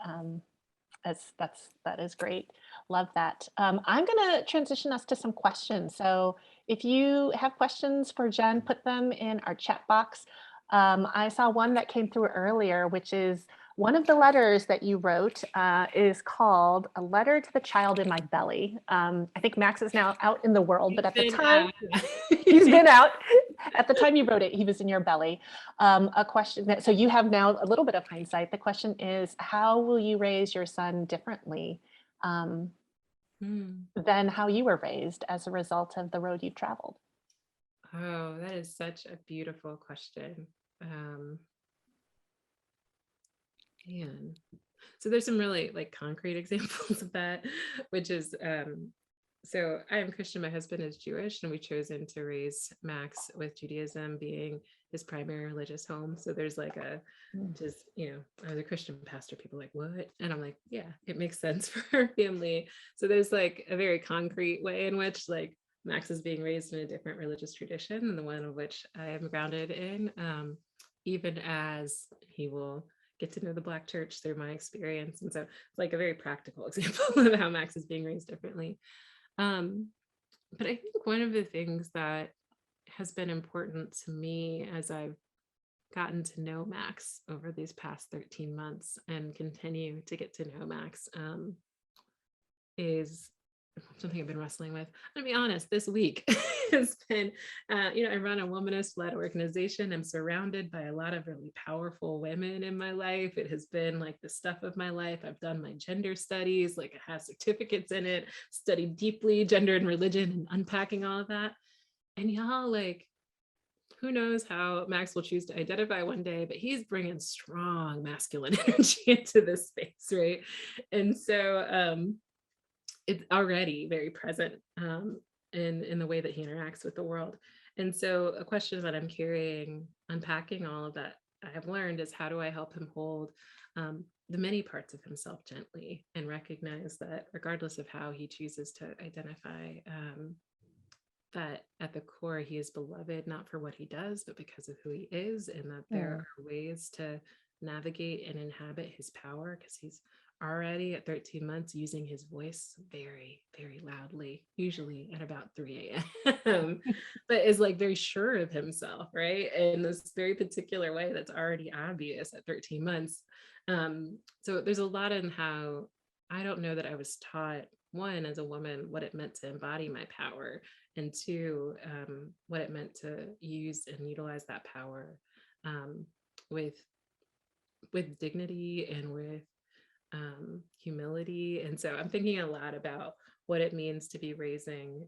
that is great. Love that. I'm going to transition us to some questions. So if you have questions for Jen, put them in our chat box. I saw one that came through earlier, which is one of the letters that you wrote is called A Letter to the Child in My Belly. I think Max is now out in the world, but at the time, he's been out. At the time you wrote it, he was in your belly. A question so you have now a little bit of hindsight. The question is, how will you raise your son differently than how you were raised as a result of the road you've traveled? Oh, that is such a beautiful question. And so there's some really like concrete examples of that, which is so I am Christian, my husband is Jewish, and we've chosen to raise Max with Judaism being his primary religious home. So there's like just, as a Christian pastor, people are like, what? And I'm like, yeah, it makes sense for our family. So there's like a very concrete way in which like Max is being raised in a different religious tradition than the one in which I am grounded in, even as he will get to know the Black church through my experience. And so it's like a very practical example of how Max is being raised differently. But I think one of the things that has been important to me as I've gotten to know Max over these past 13 months and continue to get to know Max is something I've been wrestling with. I'm gonna be honest, this week has been, I run a womanist-led organization. I'm surrounded by a lot of really powerful women in my life. It has been like the stuff of my life. I've done my gender studies, like I have certificates in it, studied deeply gender and religion and unpacking all of that. And y'all, like, who knows how Max will choose to identify one day, but he's bringing strong masculine energy into this space, right? And so it's already very present in the way that he interacts with the world. And so a question that I'm carrying, unpacking all of that I have learned, is how do I help him hold the many parts of himself gently and recognize that regardless of how he chooses to identify, that at the core he is beloved, not for what he does, but because of who he is, and that there are ways to navigate and inhabit his power, because he's already at 13 months using his voice very, very loudly, usually at about 3 a.m. but is like very sure of himself, right? In this very particular way that's already obvious at 13 months. So there's a lot in how I don't know that I was taught, one, as a woman, what it meant to embody my power, and two, what it meant to use and utilize that power with dignity and with humility. And so I'm thinking a lot about what it means to be raising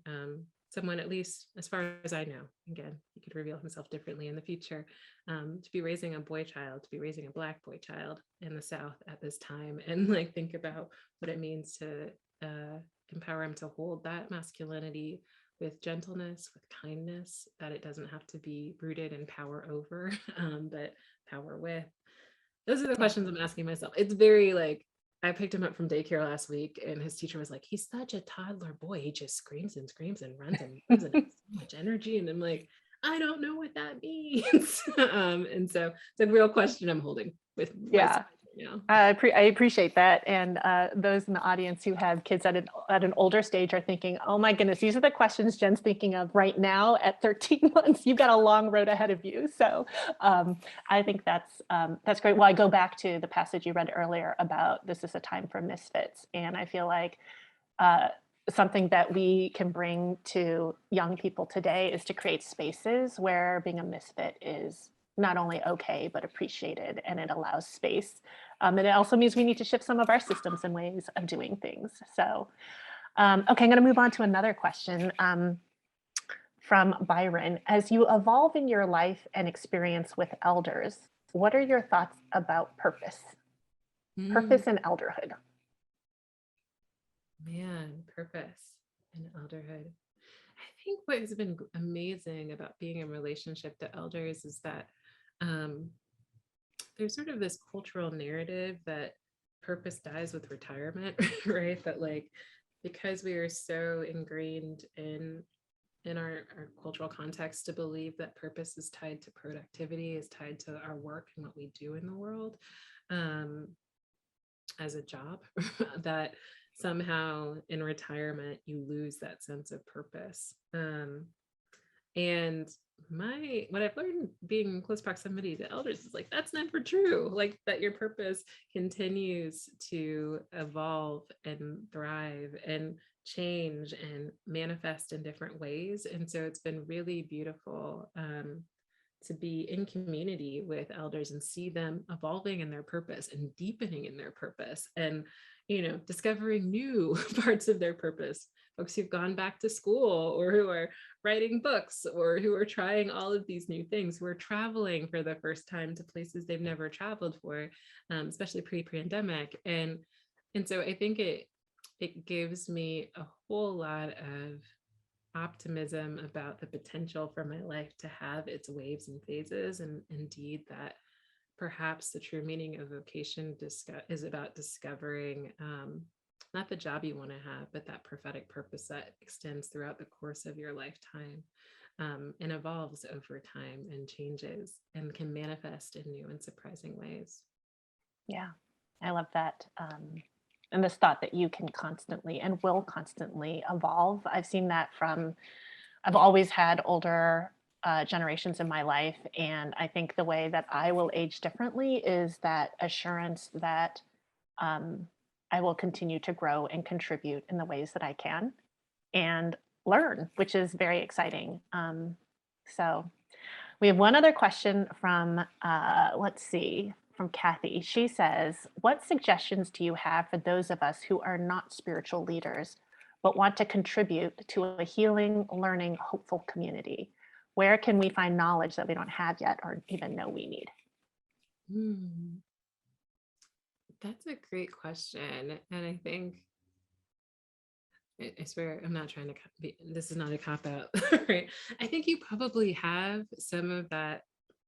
someone, at least as far as I know. Again, he could reveal himself differently in the future. To be raising a boy child, to be raising a Black boy child in the South at this time, and like think about what it means to empower him to hold that masculinity with gentleness, with kindness, that it doesn't have to be rooted in power over, but power with. Those are the questions I'm asking myself. It's very like, I picked him up from daycare last week and his teacher was like, he's such a toddler boy. He just screams and screams and runs and runs and has so much energy. And I'm like, I don't know what that means. And so it's a real question I'm holding with myself right now. I appreciate that. And those in the audience who have kids at an older stage are thinking, oh my goodness, these are the questions Jen's thinking of right now at 13 months. You've got a long road ahead of you. So I think that's great. Well, I go back to the passage you read earlier about this is a time for misfits. And I feel like something that we can bring to young people today is to create spaces where being a misfit is not only okay, but appreciated, and it allows space. And it also means we need to shift some of our systems and ways of doing things. So, okay, I'm going to move on to another question from Byron. As you evolve in your life and experience with elders, what are your thoughts about purpose? Purpose and elderhood. Man, purpose and elderhood. I think what has been amazing about being in relationship to elders is that there's sort of this cultural narrative that purpose dies with retirement, right? That like, because we are so ingrained in our cultural context to believe that purpose is tied to productivity, is tied to our work and what we do in the world as a job, that somehow in retirement you lose that sense of purpose. And what I've learned being in close proximity to elders is like, that's never true. Like that your purpose continues to evolve and thrive and change and manifest in different ways. And so it's been really beautiful to be in community with elders and see them evolving in their purpose and deepening in their purpose, and discovering new parts of their purpose. Folks who've gone back to school, or who are writing books, or who are trying all of these new things, who are traveling for the first time to places they've never traveled for, especially pre-pandemic. And so I think it gives me a whole lot of optimism about the potential for my life to have its waves and phases, and indeed that perhaps the true meaning of vocation is about discovering not the job you want to have, but that prophetic purpose that extends throughout the course of your lifetime and evolves over time and changes and can manifest in new and surprising ways. Yeah, I love that. And this thought that you can constantly and will constantly evolve. I've seen that I've always had older generations in my life. And I think the way that I will age differently is that assurance that I will continue to grow and contribute in the ways that I can and learn, which is very exciting. So we have one other question from, let's see, from Kathy. She says, what suggestions do you have for those of us who are not spiritual leaders, but want to contribute to a healing, learning, hopeful community? Where can we find knowledge that we don't have yet or even know we need? That's a great question. And I think, I swear, I'm not trying to be, this is not a cop out, right? I think you probably have some of that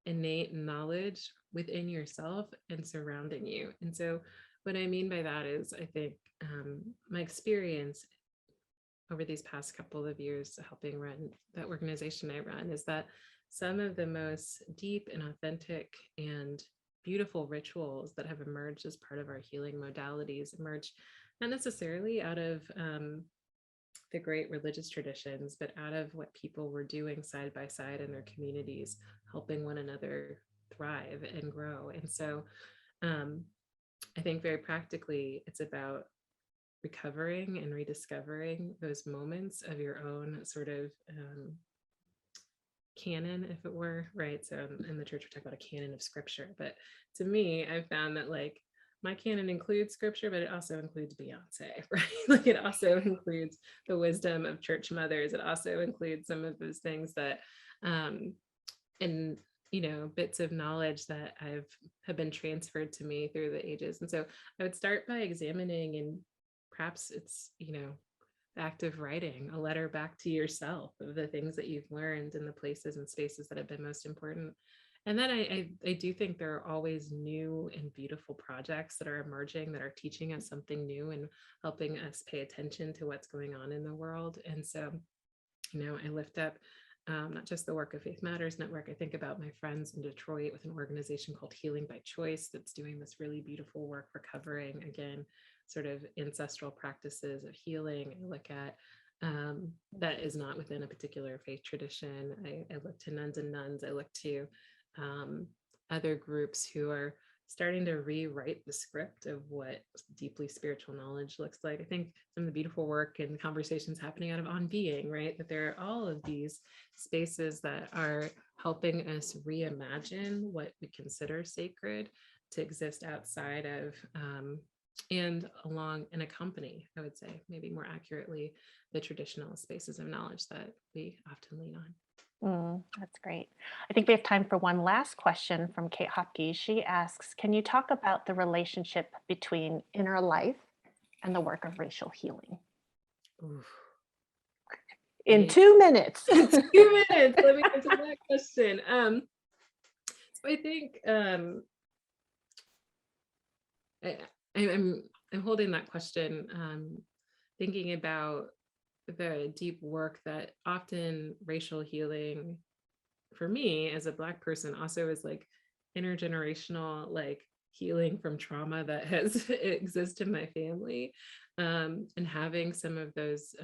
innate knowledge within yourself and surrounding you. And so, what I mean by that is, I think my experience over these past couple of years helping run that organization I run is that some of the most deep and authentic and beautiful rituals that have emerged as part of our healing modalities emerge not necessarily out of the great religious traditions, but out of what people were doing side by side in their communities, helping one another thrive and grow. And so I think very practically, it's about recovering and rediscovering those moments of your own sort of canon, if it were, right? So in the church, we talk about a canon of scripture. But to me, I've found that like my canon includes scripture, but it also includes Beyonce, right? Like it also includes the wisdom of church mothers. It also includes some of those things that, and bits of knowledge that have been transferred to me through the ages. And so I would start by examining, and perhaps it's, active writing a letter back to yourself of the things that you've learned in the places and spaces that have been most important. And then I do think there are always new and beautiful projects that are emerging that are teaching us something new and helping us pay attention to what's going on in the world. And so, I lift up not just the work of Faith Matters Network. I think about my friends in Detroit with an organization called Healing by Choice that's doing this really beautiful work recovering, again, sort of ancestral practices of healing. I look at that is not within a particular faith tradition. I look to nuns and nuns. I look to other groups who are starting to rewrite the script of what deeply spiritual knowledge looks like. I think some of the beautiful work and conversations happening out of On Being, right? That there are all of these spaces that are helping us reimagine what we consider sacred to exist outside of and along and accompany, I would say, maybe more accurately, the traditional spaces of knowledge that we often lean on. That's great. I think we have time for one last question from Kate Hopke. She asks, can you talk about the relationship between inner life and the work of racial healing? Oof. In 2 minutes. 2 minutes. Let me answer that question. So I think I'm holding that question, thinking about the deep work that often racial healing for me as a Black person also is like intergenerational, like healing from trauma that has existed in my family, and having some of those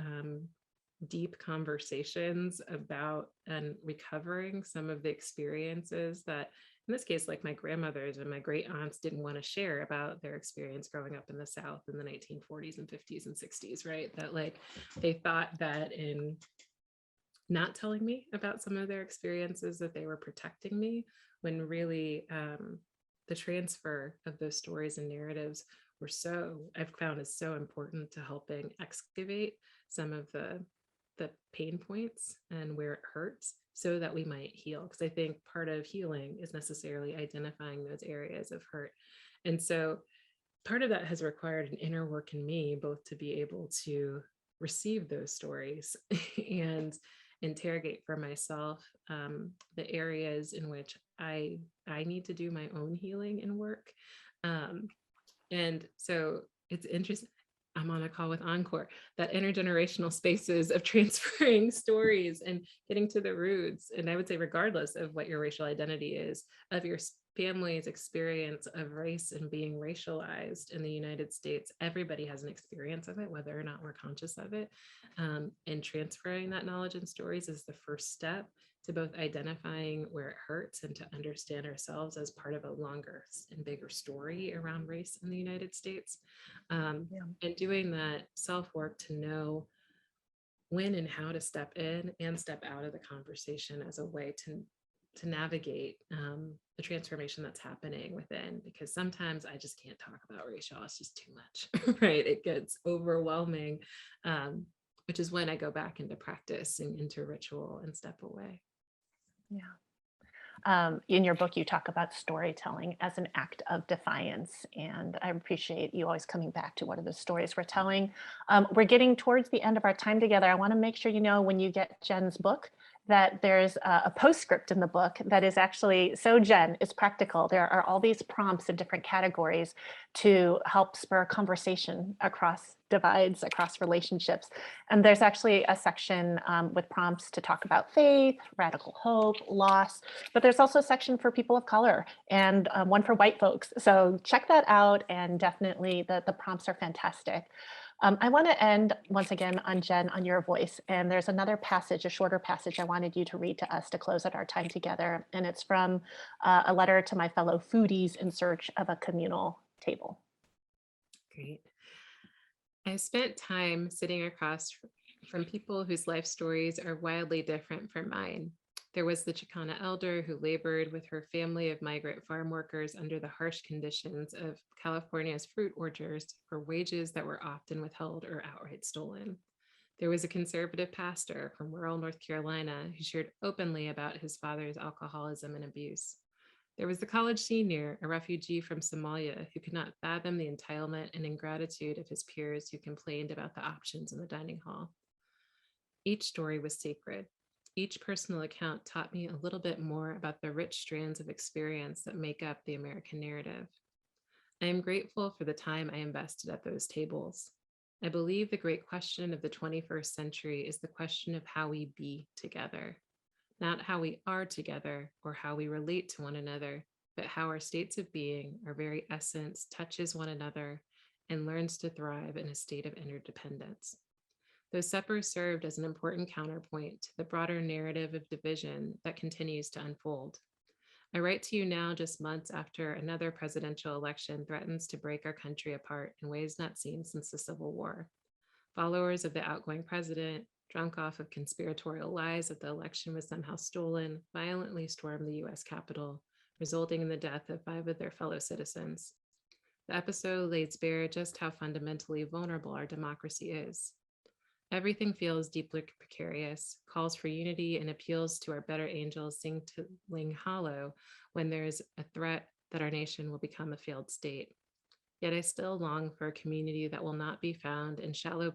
deep conversations about and recovering some of the experiences that, in this case, like my grandmothers and my great aunts didn't want to share about their experience growing up in the South in the 1940s and 50s and 60s, right? That like they thought that in not telling me about some of their experiences that they were protecting me, when really the transfer of those stories and narratives I've found is so important to helping excavate some of the pain points and where it hurts so that we might heal. Because I think part of healing is necessarily identifying those areas of hurt. And so part of that has required an inner work in me, both to be able to receive those stories and interrogate for myself the areas in which I need to do my own healing and work. And so it's interesting. I'm on a call with Encore, that intergenerational spaces of transferring stories and getting to the roots. And I would say, regardless of what your racial identity is, of your family's experience of race and being racialized in the United States, everybody has an experience of it, whether or not we're conscious of it. And transferring that knowledge and stories is the first step to both identifying where it hurts and to understand ourselves as part of a longer and bigger story around race in the United States. And doing that self-work to know when and how to step in and step out of the conversation as a way to navigate the transformation that's happening within, because sometimes I just can't talk about race, y'all. It's just too much, right? It gets overwhelming, which is when I go back into practice and into ritual and step away. In your book, you talk about storytelling as an act of defiance. And I appreciate you always coming back to what are the stories we're telling. We're getting towards the end of our time together. I want to make sure you know when you get Jen's book that there's a postscript in the book that is actually, so Jen, it's practical. There are all these prompts in different categories to help spur conversation across divides, across relationships. And there's actually a section with prompts to talk about faith, radical hope, loss, but there's also a section for people of color and one for white folks. So check that out, and definitely the prompts are fantastic. I want to end once again on Jen, on your voice. And there's another passage, a shorter passage I wanted you to read to us to close out our time together. And it's from a letter to my fellow foodies in search of a communal table. Great. I spent time sitting across from people whose life stories are wildly different from mine. There was the Chicana elder who labored with her family of migrant farm workers under the harsh conditions of California's fruit orchards for wages that were often withheld or outright stolen. There was a conservative pastor from rural North Carolina who shared openly about his father's alcoholism and abuse. There was the college senior, a refugee from Somalia, who could not fathom the entitlement and ingratitude of his peers who complained about the options in the dining hall. Each story was sacred. Each personal account taught me a little bit more about the rich strands of experience that make up the American narrative. I am grateful for the time I invested at those tables. I believe the great question of the 21st century is the question of how we be together, not how we are together or how we relate to one another, but how our states of being, our very essence, touches one another and learns to thrive in a state of interdependence. Those suppers served as an important counterpoint to the broader narrative of division that continues to unfold. I write to you now just months after another presidential election threatens to break our country apart in ways not seen since the Civil War. Followers of the outgoing president, drunk off of conspiratorial lies that the election was somehow stolen, violently stormed the US Capitol, resulting in the death of 5 of their fellow citizens. The episode lays bare just how fundamentally vulnerable our democracy is. Everything feels deeply precarious, calls for unity, and appeals to our better angels sing hollow when there is a threat that our nation will become a failed state. Yet I still long for a community that will not be found in shallow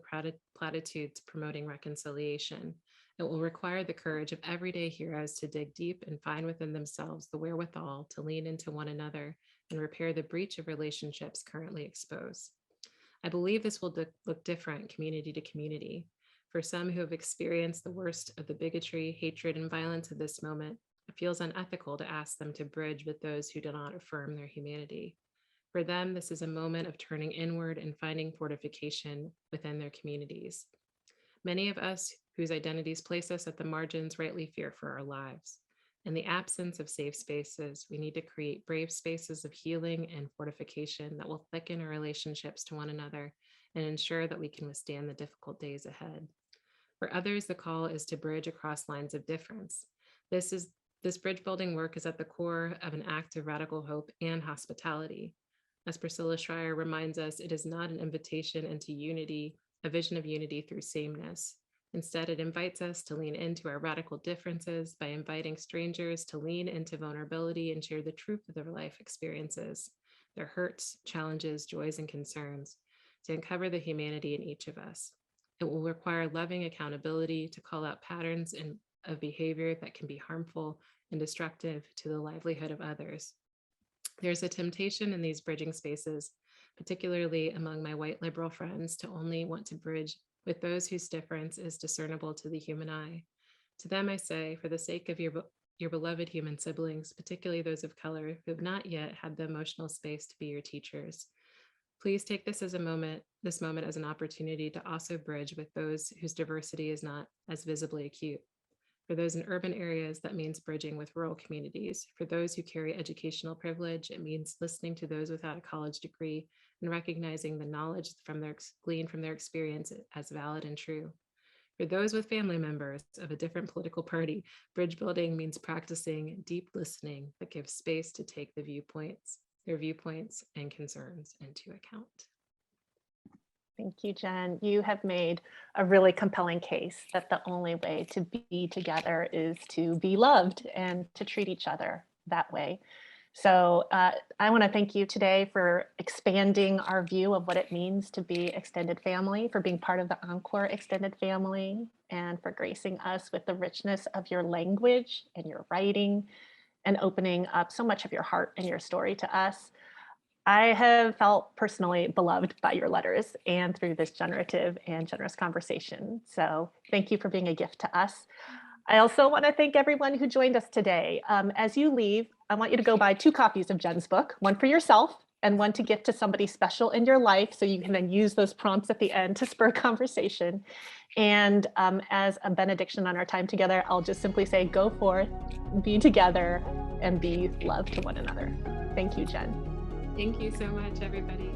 platitudes promoting reconciliation. It will require the courage of everyday heroes to dig deep and find within themselves the wherewithal to lean into one another and repair the breach of relationships currently exposed. I believe this will look different community to community. For some who have experienced the worst of the bigotry, hatred, and violence of this moment, it feels unethical to ask them to bridge with those who do not affirm their humanity. For them, this is a moment of turning inward and finding fortification within their communities. Many of us whose identities place us at the margins rightly fear for our lives. In the absence of safe spaces, we need to create brave spaces of healing and fortification that will thicken our relationships to one another and ensure that we can withstand the difficult days ahead. For others, the call is to bridge across lines of difference. This bridge building work is at the core of an act of radical hope and hospitality. As Priscilla Schreier reminds us, it is not an invitation into unity, a vision of unity through sameness. Instead, it invites us to lean into our radical differences by inviting strangers to lean into vulnerability and share the truth of their life experiences, their hurts, challenges, joys, and concerns, to uncover the humanity in each of us. It will require loving accountability to call out patterns of behavior that can be harmful and destructive to the livelihood of others. There's a temptation in these bridging spaces, particularly among my white liberal friends, to only want to bridge with those whose difference is discernible to the human eye. To them, I say, for the sake of your beloved human siblings, particularly those of color who have not yet had the emotional space to be your teachers, please take this moment as an opportunity to also bridge with those whose diversity is not as visibly acute. For those in urban areas, that means bridging with rural communities. For those who carry educational privilege, it means listening to those without a college degree and recognizing the knowledge gleaned from their experience as valid and true. For those with family members of a different political party, bridge building means practicing deep listening that gives space to take their viewpoints and concerns into account. Thank you, Jen. You have made a really compelling case that the only way to be together is to be loved and to treat each other that way. So I want to thank you today for expanding our view of what it means to be extended family, for being part of the Encore extended family, and for gracing us with the richness of your language and your writing and opening up so much of your heart and your story to us. I have felt personally beloved by your letters and through this generative and generous conversation. So thank you for being a gift to us. I also want to thank everyone who joined us today. As you leave, I want you to go buy 2 copies of Jen's book, one for yourself and one to gift to somebody special in your life, so you can then use those prompts at the end to spur conversation. And as a benediction on our time together, I'll just simply say, go forth, be together, and be love to one another. Thank you, Jen. Thank you so much, everybody.